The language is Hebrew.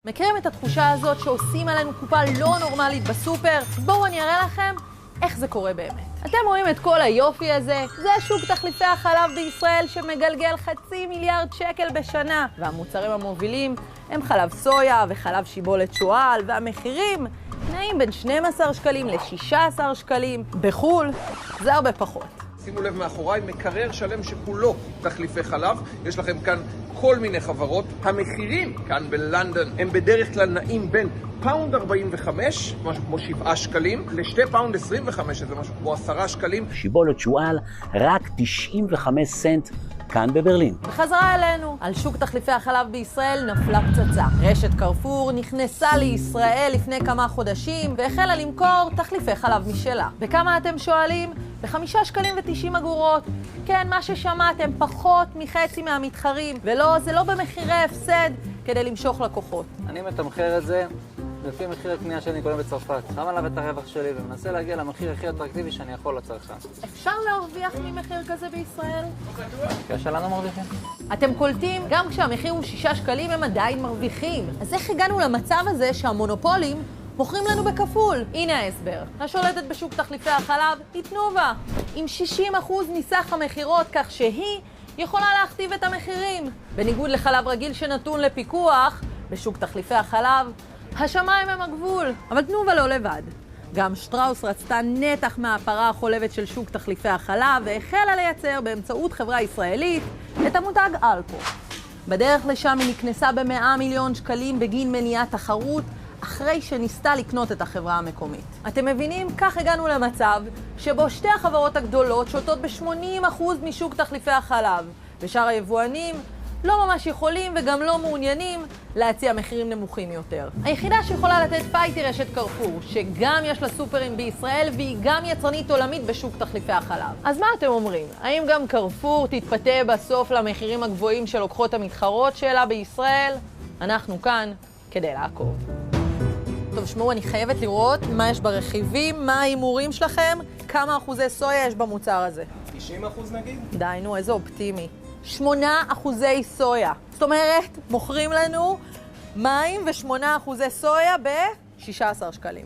מכירים את התחושה הזאת שעושים עלינו קופה לא נורמלית בסופר? בואו אני אראה לכם איך זה קורה באמת. אתם רואים את כל היופי הזה? זה שוק תחליפי החלב בישראל שמגלגל 500 מיליארד שקל בשנה. והמוצרים המובילים הם חלב סויה וחלב שיבולת שועל, והמחירים נעים בין 12 שקלים ל-16 שקלים. בחול זה הרבה פחות. שימו לב מאחוריי, מקרר שלם שכולו תחליפי חלב. יש לכם כאן כל מיני חברות. המחירים כאן בלונדון הם בדרך כלל נעים בין פאונד 45, משהו כמו 7 שקלים, ל2 פאונד 25, שזה משהו כמו 10 שקלים. שיבולת שועל רק 95 סנט כאן בברלין. בחזרה אלינו, על שוק תחליפי החלב בישראל נפלה פצצה. רשת קרפור נכנסה לישראל לפני כמה חודשים והחלה למכור תחליפי חלב משלה. בכמה אתם שואלים? ב5 שקלים ו90 אגורות. כן, מה ששמעתם, פחות מחצי מהמתחרים. ולא, זה לא במחירי הפסד כדי למשוך לקוחות. אני מתמחר את זה לפי מחיר הקנייה שאני קונה בצרפת. שם עליו את הרווח שלי ומנסה להגיע למחיר הכי אטרקטיבי שאני יכול לצרכן. אפשר להרוויח ממחיר כזה בישראל? כשלנו מרוויחים. אתם קולטים, גם כשהמחיר הוא 6 שקלים הם עדיין מרוויחים. אז איך הגענו למצב הזה שהמונופולים מוכרים לנו בכפול? הנה ההסבר. השולטת בשוק תחליפי החלב היא תנובה, עם 60% מסך המחירות, כך שהיא יכולה להכתיב את המחירים. בניגוד לחלב רגיל שנתון לפיקוח, בשוק תחליפי החלב השמיים הם הגבול. אבל תנובה לא לבד. גם שטראוס רצתה נתח מהפרה החולבת של שוק תחליפי החלב והחלה לייצר באמצעות חברה ישראלית את המותג אלפו. בדרך לשם היא נקנסה ב100 מיליון שקלים בגין מניעת תחרות, אחרי שניסתה לקנות את החברה המקומית. אתם מבינים? כך הגענו למצב שבו שתי החברות הגדולות שולטות ב80% משוק תחליפי החלב, ושאר היבואנים לא ממש יכולים וגם לא מעוניינים להציע מחירים נמוכים יותר. היחידה שיכולה לתת פייט היא רשת קרפור, שגם יש לה סופרים בישראל והיא גם יצרנית עולמית בשוק תחליפי החלב. אז מה אתם אומרים? האם גם קרפור תתפתה בסוף למחירים הגבוהים שלוקחות המתחרות שלה בישראל? אנחנו כאן כדי לעקוב. טוב, שמעו, אני חייבת לראות מה יש ברכיבים, מה ההימורים שלכם, כמה אחוזי סויה יש במוצר הזה. 90% נגיד? די, נו, איזה אופטימי. 8% סויה. זאת אומרת, מוכרים לנו מים ו8% סויה ב-16 שקלים.